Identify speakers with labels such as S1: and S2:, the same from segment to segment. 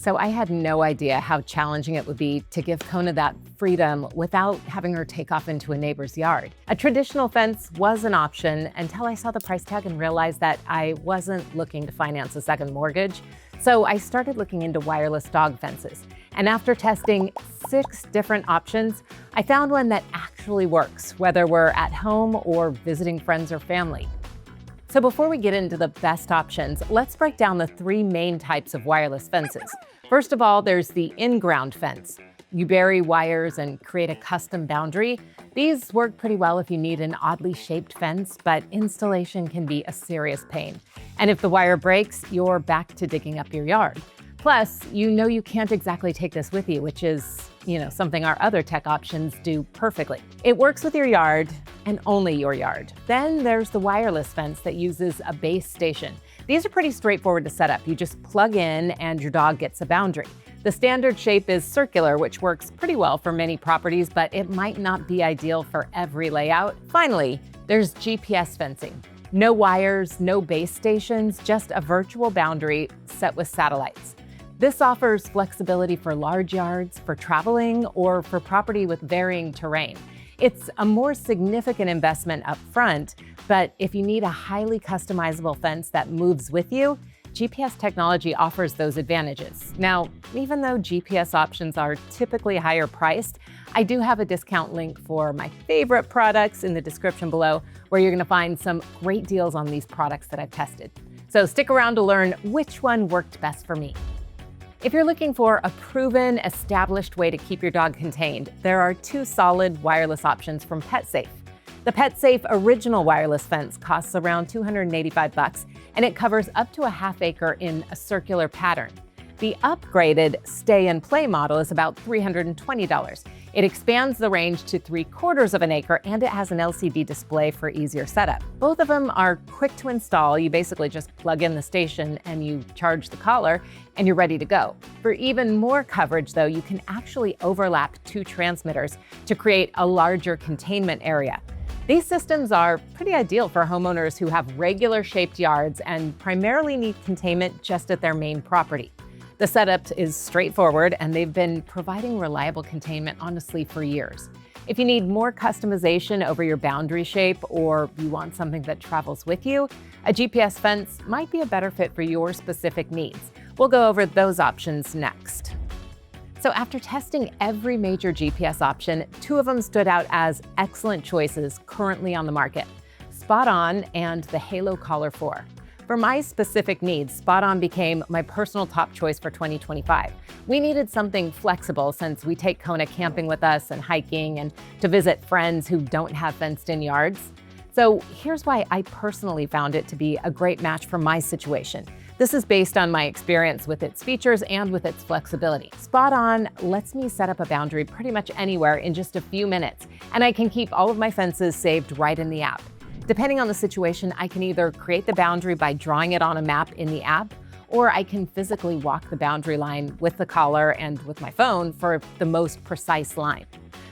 S1: So I had no idea how challenging it would be to give Kona that freedom without having her take off into a neighbor's yard. A traditional fence was an option until I saw the price tag and realized that I wasn't looking to finance a second mortgage. So I started looking into wireless dog fences. And after testing 6 different options, I found one that actually works, whether we're at home or visiting friends or family. So before we get into the best options, let's break down the 3 main types of wireless fences. First of all, there's the in-ground fence. You bury wires and create a custom boundary. These work pretty well if you need an oddly shaped fence, but installation can be a serious pain. And if the wire breaks, you're back to digging up your yard. Plus, you can't exactly take this with you, which is, something our other tech options do perfectly. It works with your yard and only your yard. Then there's the wireless fence that uses a base station. These are pretty straightforward to set up. You just plug in and your dog gets a boundary. The standard shape is circular, which works pretty well for many properties, but it might not be ideal for every layout. Finally, there's GPS fencing. No wires, no base stations, just a virtual boundary set with satellites. This offers flexibility for large yards, for traveling, or for property with varying terrain. It's a more significant investment up front, but if you need a highly customizable fence that moves with you, GPS technology offers those advantages. Now, even though GPS options are typically higher priced, I do have a discount link for my favorite products in the description below, where you're gonna find some great deals on these products that I've tested. So stick around to learn which one worked best for me. If you're looking for a proven, established way to keep your dog contained, there are 2 solid wireless options from PetSafe. The PetSafe original wireless fence costs around $285, and it covers up to a ½ acre in a circular pattern. The upgraded Stay and Play model is about $320. It expands the range to 3/4 of an acre, and it has an LCD display for easier setup. Both of them are quick to install. You basically just plug in the station and you charge the collar and you're ready to go. For even more coverage though, you can actually overlap 2 transmitters to create a larger containment area. These systems are pretty ideal for homeowners who have regular shaped yards and primarily need containment just at their main property. The setup is straightforward, and they've been providing reliable containment honestly for years. If you need more customization over your boundary shape, or you want something that travels with you, a GPS fence might be a better fit for your specific needs. We'll go over those options next. So after testing every major GPS option, 2 of them stood out as excellent choices currently on the market: SpotOn and the Halo Collar 4. For my specific needs, SpotOn became my personal top choice for 2025. We needed something flexible since we take Kona camping with us and hiking and to visit friends who don't have fenced-in yards. So here's why I personally found it to be a great match for my situation. This is based on my experience with its features and with its flexibility. SpotOn lets me set up a boundary pretty much anywhere in just a few minutes, and I can keep all of my fences saved right in the app. Depending on the situation, I can either create the boundary by drawing it on a map in the app, or I can physically walk the boundary line with the collar and with my phone for the most precise line.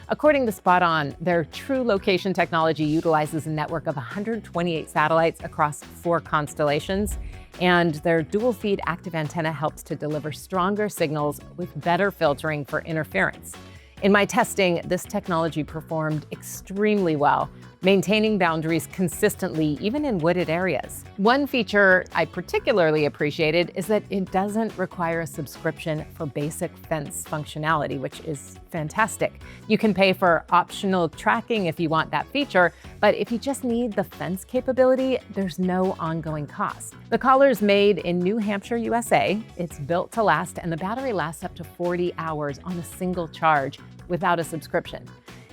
S1: According to SpotOn, their true location technology utilizes a network of 128 satellites across 4 constellations, and their dual-feed active antenna helps to deliver stronger signals with better filtering for interference. In my testing, this technology performed extremely well, maintaining boundaries consistently, even in wooded areas. One feature I particularly appreciated is that it doesn't require a subscription for basic fence functionality, which is fantastic. You can pay for optional tracking if you want that feature, but if you just need the fence capability, there's no ongoing cost. The collar is made in New Hampshire, USA. It's built to last, and the battery lasts up to 40 hours on a single charge without a subscription.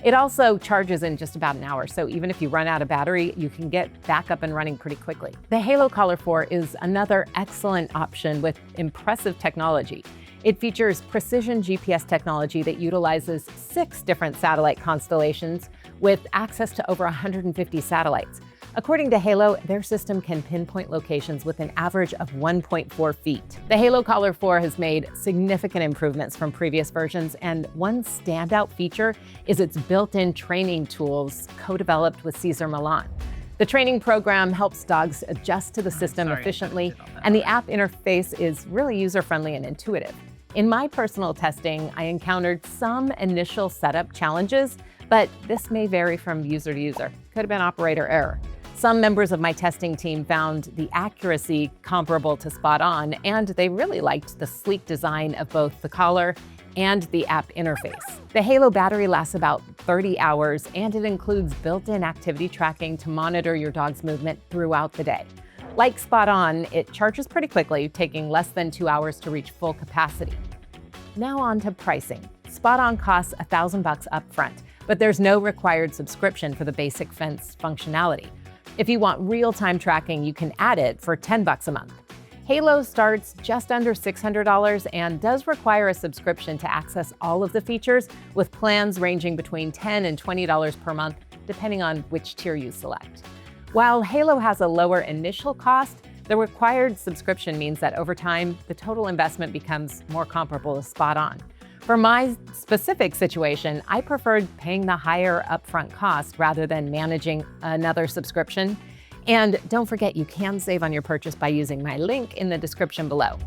S1: It also charges in just about an hour, so even if you run out of battery, you can get back up and running pretty quickly. The Halo Collar 4 is another excellent option with impressive technology. It features precision GPS technology that utilizes 6 different satellite constellations with access to over 150 satellites. According to Halo, their system can pinpoint locations with an average of 1.4 feet. The Halo Collar 4 has made significant improvements from previous versions, and one standout feature is its built-in training tools co-developed with Cesar Millan. The training program helps dogs adjust to the system efficiently, and the app interface is really user-friendly and intuitive. In my personal testing, I encountered some initial setup challenges, but this may vary from user to user. Could have been operator error. Some members of my testing team found the accuracy comparable to SpotOn, and they really liked the sleek design of both the collar and the app interface. The Halo battery lasts about 30 hours, and it includes built-in activity tracking to monitor your dog's movement throughout the day. Like SpotOn, it charges pretty quickly, taking less than 2 hours to reach full capacity. Now on to pricing. SpotOn costs $1,000 up front, but there's no required subscription for the basic fence functionality. If you want real-time tracking, you can add it for $10 a month. Halo starts just under $600 and does require a subscription to access all of the features, with plans ranging between $10 and $20 per month, depending on which tier you select. While Halo has a lower initial cost, the required subscription means that over time, the total investment becomes more comparable to SpotOn. For my specific situation, I preferred paying the higher upfront cost rather than managing another subscription. And don't forget, you can save on your purchase by using my link in the description below.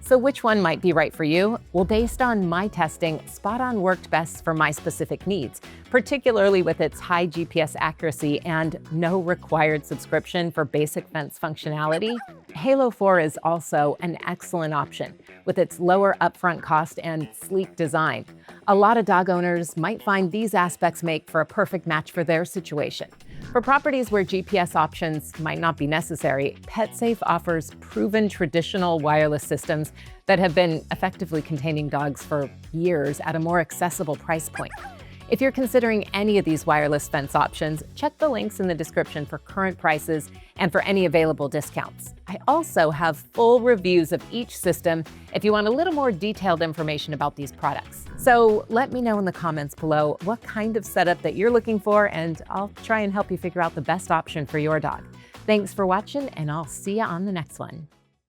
S1: So which one might be right for you? Well, based on my testing, SpotOn worked best for my specific needs, particularly with its high GPS accuracy and no required subscription for basic fence functionality. Halo 4 is also an excellent option with its lower upfront cost and sleek design. A lot of dog owners might find these aspects make for a perfect match for their situation. For properties where GPS options might not be necessary, PetSafe offers proven traditional wireless systems that have been effectively containing dogs for years at a more accessible price point. If you're considering any of these wireless fence options, check the links in the description for current prices and for any available discounts. I also have full reviews of each system if you want a little more detailed information about these products. So let me know in the comments below what kind of setup that you're looking for, and I'll try and help you figure out the best option for your dog. Thanks for watching, and I'll see you on the next one.